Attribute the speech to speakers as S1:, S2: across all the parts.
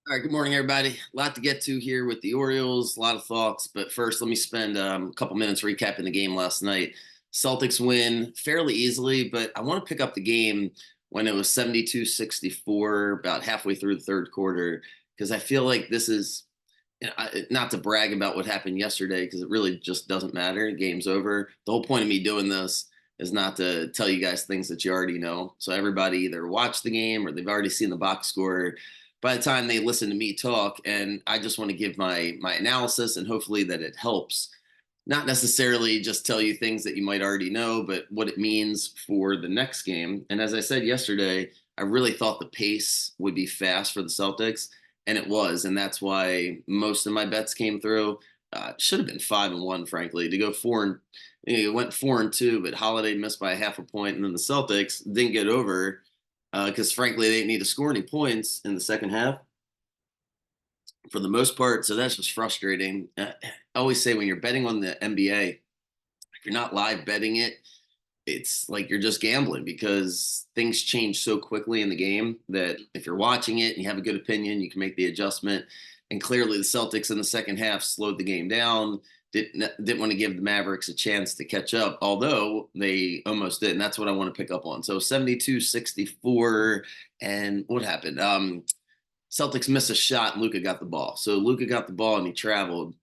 S1: All right, good morning, everybody. A lot to get to here with the Orioles, a lot of thoughts. But first, let me spend a couple minutes recapping the game last night. Celtics win fairly easily, but I want to pick up the game when it was 72-64, about halfway through the third quarter, because I feel like this is not to brag about what happened yesterday, because it really just doesn't matter. The game's over. The whole point of me doing this is not to tell you guys things that you already know. So everybody either watched the game or they've already seen the box score by the time they listen to me talk. And I just want to give my analysis and hopefully that it helps. Not necessarily just tell you things that you might already know, but what it means for the next game. And as I said yesterday, I really thought the pace would be fast for the Celtics, and it was, and that's why most of my bets came through. Should have been 5-1, frankly, to go four and it went 4-2, but Holiday missed by a half a point, and then the Celtics didn't get over because frankly they didn't need to score any points in the second half for the most part. So that's just frustrating. I always say when you're betting on the NBA, if you're not live betting it, it's like you're just gambling because things change so quickly in the game that if you're watching it and you have a good opinion, you can make the adjustment. And clearly, the Celtics in the second half slowed the game down. Didn't want to give the Mavericks a chance to catch up, although they almost did. And that's what I want to pick up on. So 72-64. And what happened? Celtics missed a shot and Luka got the ball. So Luka got the ball and he traveled.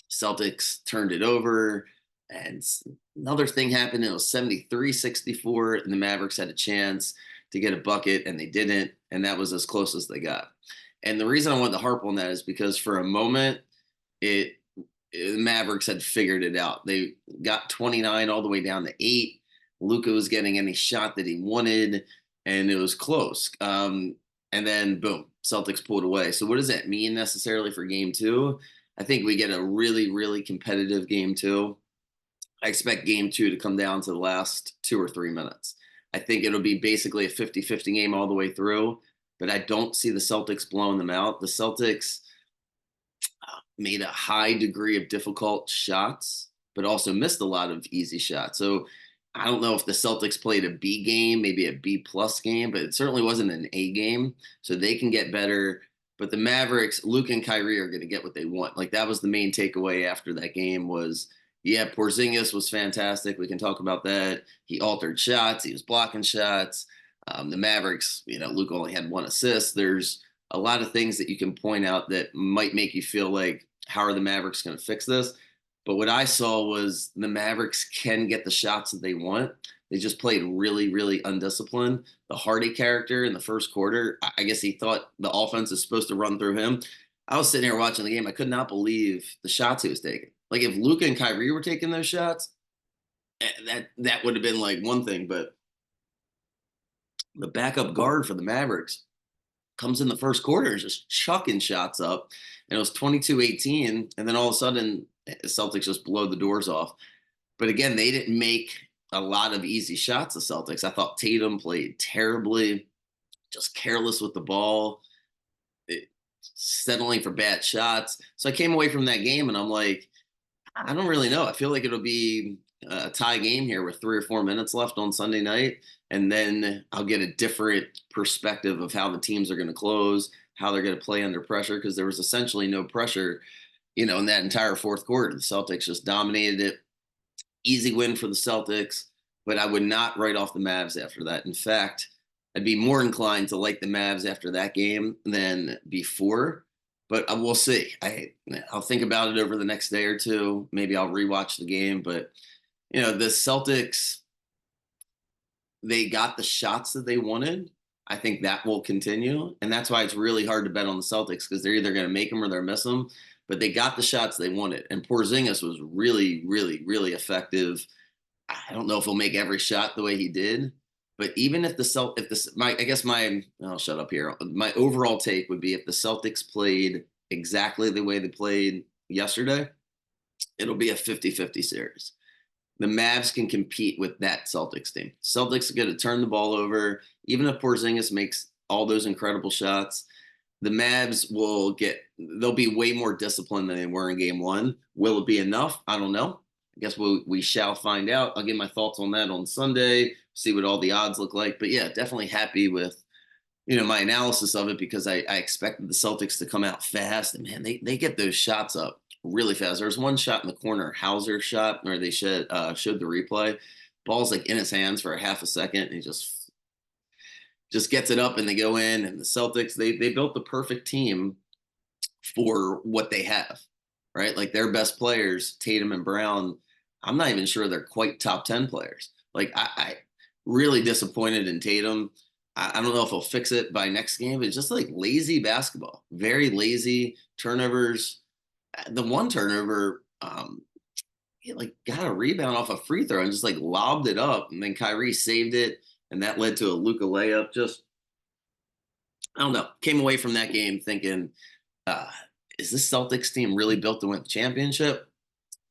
S1: Celtics turned it over. And another thing happened. It was 73-64, and the Mavericks had a chance to get a bucket, and they didn't. And that was as close as they got. And the reason I wanted to harp on that is because for a moment, the Mavericks had figured it out. They got 29 all the way down to 8. Luka was getting any shot that he wanted, and it was close. And then, boom, Celtics pulled away. So what does that mean necessarily for game two? I think we get a really, really competitive game two. I expect game two to come down to the last 2 or 3 minutes. I think it'll be basically a 50-50 game all the way through, but I don't see the Celtics blowing them out. The Celtics made a high degree of difficult shots, but also missed a lot of easy shots. So I don't know if the Celtics played a B game, maybe a B plus game, but it certainly wasn't an A game. So they can get better. But the Mavericks, Luke and Kyrie are going to get what they want. Like that was the main takeaway after that game was, yeah, Porzingis was fantastic. We can talk about that. He altered shots. He was blocking shots. The Mavericks, Luke only had 1 assist. There's a lot of things that you can point out that might make you feel like, how are the Mavericks going to fix this? But what I saw was the Mavericks can get the shots that they want. They just played really, really undisciplined. The Hardy character in the first quarter, I guess he thought the offense is supposed to run through him. I was sitting here watching the game. I could not believe the shots he was taking. Like if Luka and Kyrie were taking those shots, that would have been like one thing. But the backup guard for the Mavericks comes in the first quarter is just chucking shots up. And it was 22-18. And then all of a sudden, Celtics just blow the doors off. But again, they didn't make a lot of easy shots, the Celtics. I thought Tatum played terribly, just careless with the ball, settling for bad shots. So I came away from that game and I'm like, I don't really know. I feel like it'll be a tie game here with 3 or 4 minutes left on Sunday night. And then I'll get a different perspective of how the teams are going to close, how they're going to play under pressure, because there was essentially no pressure, in that entire fourth quarter. The Celtics just dominated it. Easy win for the Celtics, but I would not write off the Mavs after that. In fact, I'd be more inclined to like the Mavs after that game than before. But we'll see. I'll think about it over the next day or two. Maybe I'll rewatch the game. But the Celtics, they got the shots that they wanted. I think that will continue, and that's why it's really hard to bet on the Celtics because they're either going to make them or they're miss them. But they got the shots they wanted, and Porzingis was really, really, really effective. I don't know if he'll make every shot the way he did, but even if I'll shut up here. My overall take would be if the Celtics played exactly the way they played yesterday, it'll be a 50-50 series. The Mavs can compete with that Celtics team. Celtics are going to turn the ball over. Even if Porzingis makes all those incredible shots, the Mavs they'll be way more disciplined than they were in game one. Will it be enough? I don't know. I guess we shall find out. I'll give my thoughts on that on Sunday, see what all the odds look like. But yeah, definitely happy with, my analysis of it because I expected the Celtics to come out fast, and man, they get those shots up really fast. There's one shot in the corner, Hauser shot, where they showed the replay. Ball's like in his hands for a half a second, and he just gets it up, and they go in. And the Celtics, they built the perfect team for what they have, right? Like their best players, Tatum and Brown. I'm not even sure they're quite top 10 players. Like I really disappointed in Tatum. I don't know if he'll fix it by next game, but it's just like lazy basketball, very lazy turnovers. The one turnover, he like got a rebound off a free throw and just like lobbed it up, and then Kyrie saved it, and that led to a Luka layup. Just I don't know. Came away from that game thinking, uh, is this Celtics team really built to win the championship?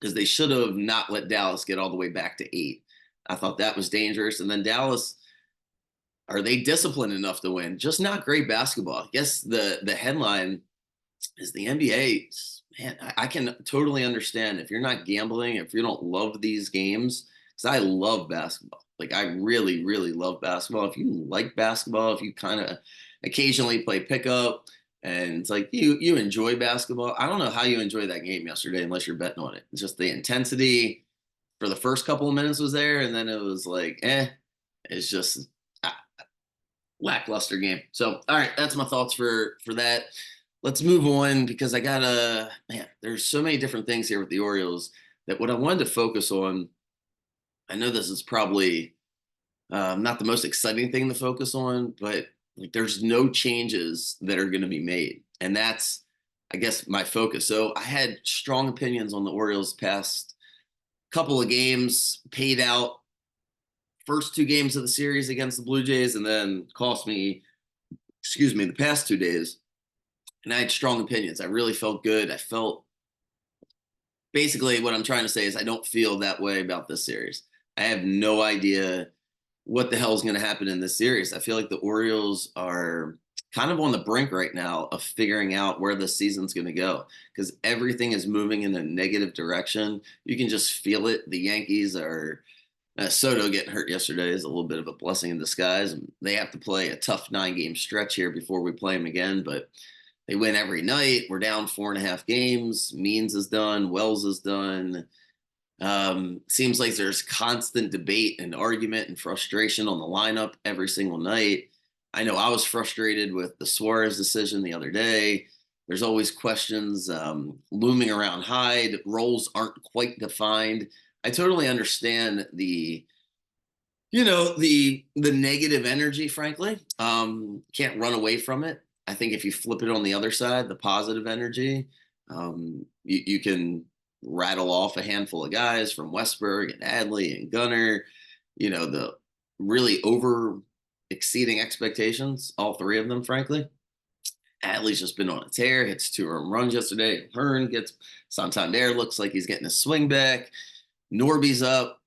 S1: Because they should have not let Dallas get all the way back to 8. I thought that was dangerous. And then Dallas, are they disciplined enough to win? Just not great basketball. I guess the headline is the NBA. Man, I can totally understand if you're not gambling, if you don't love these games, because I love basketball. Like I really, really love basketball. If you like basketball, if you kind of occasionally play pickup, and it's like you enjoy basketball. I don't know how you enjoy that game yesterday unless you're betting on it. It's just the intensity for the first couple of minutes was there, and then it was like, it's just lackluster game. So, all right, that's my thoughts for that. Let's move on because I gotta, man, there's so many different things here with the Orioles that what I wanted to focus on. I know this is probably not the most exciting thing to focus on, but like there's no changes that are going to be made, and that's, I guess, my focus. So I had strong opinions on the Orioles past couple of games, paid out first 2 games of the series against the Blue Jays, and then cost me, excuse me, the past 2 days. And I had strong opinions. I really felt good. I felt basically what I'm trying to say is I don't feel that way about this series. I have no idea what the hell is going to happen in this series. I feel like the Orioles are kind of on the brink right now of figuring out where the season's going to go because everything is moving in a negative direction. You can just feel it. The Yankees are Soto getting hurt yesterday is a little bit of a blessing in disguise. They have to play a tough 9-game stretch here before we play them again, but they win every night. We're down 4.5 games. Means is done. Wells is done. Seems like there's constant debate and argument and frustration on the lineup every single night. I know I was frustrated with the Suarez decision the other day. There's always questions looming around Hyde. Roles aren't quite defined. I totally understand the negative energy, frankly. Can't run away from it. I think if you flip it on the other side, the positive energy, you can rattle off a handful of guys from Westberg and Adley and Gunner, the really over exceeding expectations, all 3 of them, frankly. Adley's just been on a tear, hits 2 home runs yesterday. Hearn gets Santander, looks like he's getting his swing back. Norby's up.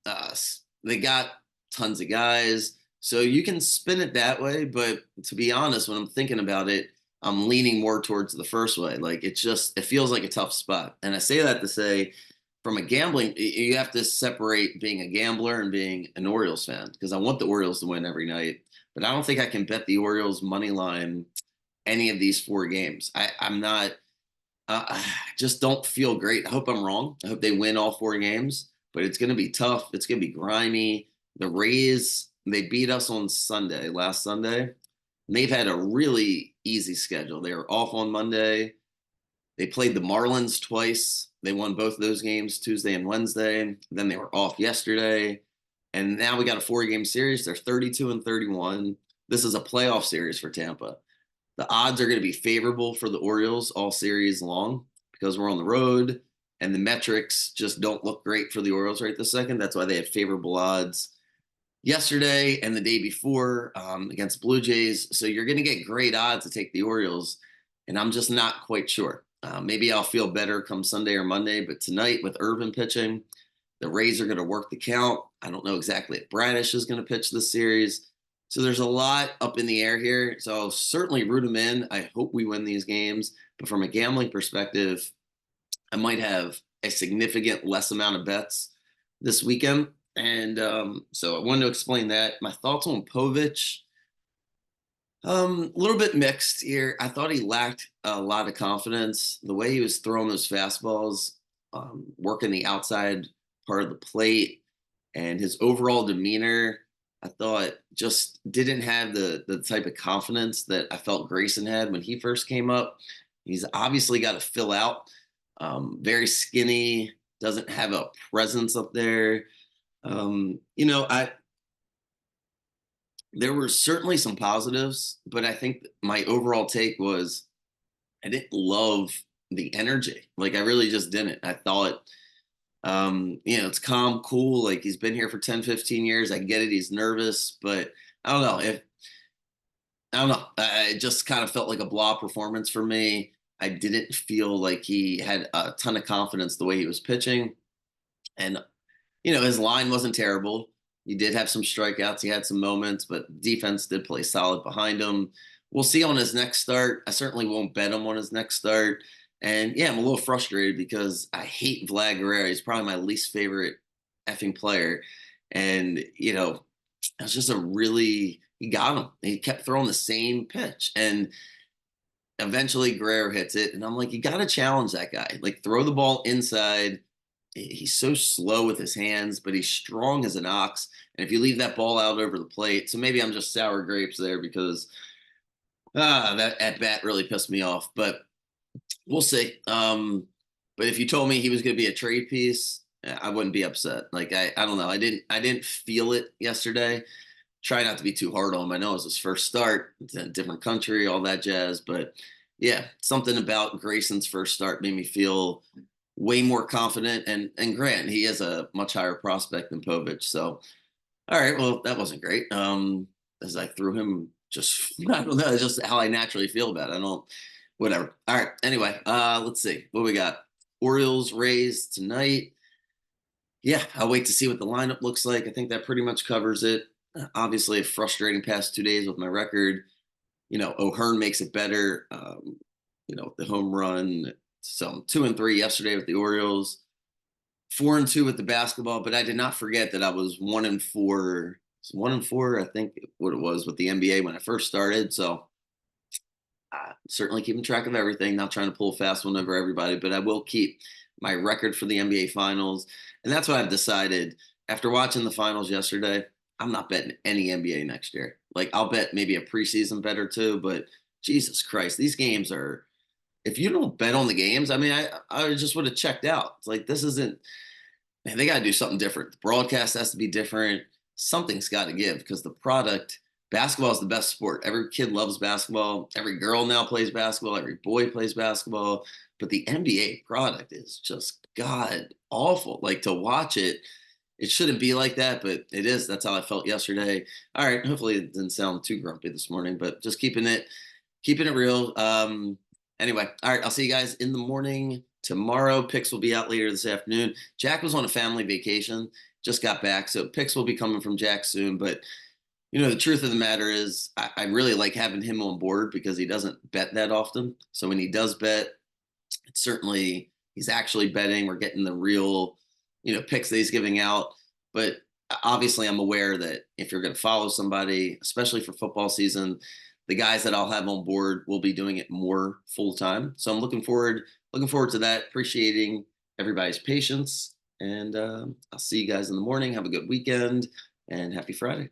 S1: They got tons of guys. So you can spin it that way. But to be honest, when I'm thinking about it, I'm leaning more towards the first way. Like it feels like a tough spot. And I say that to say, from a gambling, you have to separate being a gambler and being an Orioles fan because I want the Orioles to win every night. But I don't think I can bet the Orioles money line any of these 4 games. I'm not. I just don't feel great. I hope I'm wrong. I hope they win all 4 games, but it's going to be tough. It's going to be grimy. The Rays, they beat us on last Sunday. And they've had a really easy schedule. They were off on Monday. They played the Marlins twice. They won both of those games, Tuesday and Wednesday. Then they were off yesterday. And now we got a 4-game series. They're 32-31. This is a playoff series for Tampa. The odds are going to be favorable for the Orioles all series long because we're on the road and the metrics just don't look great for the Orioles right this second. That's why they had favorable odds yesterday and the day before against Blue Jays. So you're going to get great odds to take the Orioles, and I'm just not quite sure. Maybe I'll feel better come Sunday or Monday, but tonight with Irvin pitching, the Rays are going to work the count. I don't know exactly if Bradish is going to pitch this series. So there's a lot up in the air here. So I'll certainly root them in. I hope we win these games. But from a gambling perspective, I might have a significant less amount of bets this weekend. And so I wanted to explain that. My thoughts on Povich. A little bit mixed here. I thought he lacked a lot of confidence. The way he was throwing those fastballs, working the outside part of the plate, and his overall demeanor, I thought just didn't have the type of confidence that I felt Grayson had when he first came up. He's obviously got to fill out. Very skinny, doesn't have a presence up there. I there were certainly some positives, but I think my overall take was I didn't love the energy. Like I really just didn't. I thought it's calm, cool, like he's been here for 10, 15 years. I get it, he's nervous, but I don't know if I don't know. It just kind of felt like a blah performance for me. I didn't feel like he had a ton of confidence the way he was pitching. And his line wasn't terrible. He did have some strikeouts. He had some moments, but defense did play solid behind him. We'll see on his next start. I certainly won't bet him on his next start. And yeah, I'm a little frustrated because I hate Vlad Guerrero. He's probably my least favorite effing player. And, it was just he got him. He kept throwing the same pitch. And eventually Guerrero hits it. And I'm like, you got to challenge that guy. Like, throw the ball inside. He's so slow with his hands, but he's strong as an ox. And if you leave that ball out over the plate, so maybe I'm just sour grapes there because that at bat really pissed me off. But we'll see. But if you told me he was going to be a trade piece, I wouldn't be upset. Like I don't know. I didn't feel it yesterday. Try not to be too hard on him. I know it was his first start. It's in a different country, all that jazz. But yeah, something about Grayson's first start made me feel way more confident. And Grant, he is a much higher prospect than Povich. So all right, well, that wasn't great. As I threw him just I don't know, it's just how I naturally feel about it. I don't whatever. All right. Anyway, let's see. What we got? Orioles Rays tonight. Yeah, I'll wait to see what the lineup looks like. I think that pretty much covers it. Obviously, a frustrating past 2 days with my record. O'Hearn makes it better. The home run. So I'm 2-3 yesterday with the Orioles, 4-2 with the basketball. But I did not forget that I was 1-4. 1-4, I think what it was with the NBA when I first started. So certainly keeping track of everything, not trying to pull a fast one over everybody, but I will keep my record for the NBA finals. And that's what I've decided after watching the finals yesterday. I'm not betting any NBA next year. Like I'll bet maybe a preseason bet or two, but Jesus Christ, these games are, if you don't bet on the games, I mean, I just would have checked out. It's like, this isn't, man, they got to do something different. The broadcast has to be different. Something's got to give because the product, basketball is the best sport. Every kid loves basketball. Every girl now plays basketball. Every boy plays basketball. But the NBA product is just god awful. Like to watch it, it shouldn't be like that, but it is. That's how I felt yesterday. All right. Hopefully it didn't sound too grumpy this morning, but just keeping it real. Anyway, all right. I'll see you guys in the morning tomorrow. Picks will be out later this afternoon. Jack was on a family vacation, just got back, so picks will be coming from Jack soon. But the truth of the matter is, I really like having him on board because he doesn't bet that often. So when he does bet, it's certainly he's actually betting. We're getting the real, picks that he's giving out. But obviously, I'm aware that if you're going to follow somebody, especially for football season, the guys that I'll have on board will be doing it more full time. So I'm looking forward to that. Appreciating everybody's patience, and I'll see you guys in the morning. Have a good weekend and happy Friday.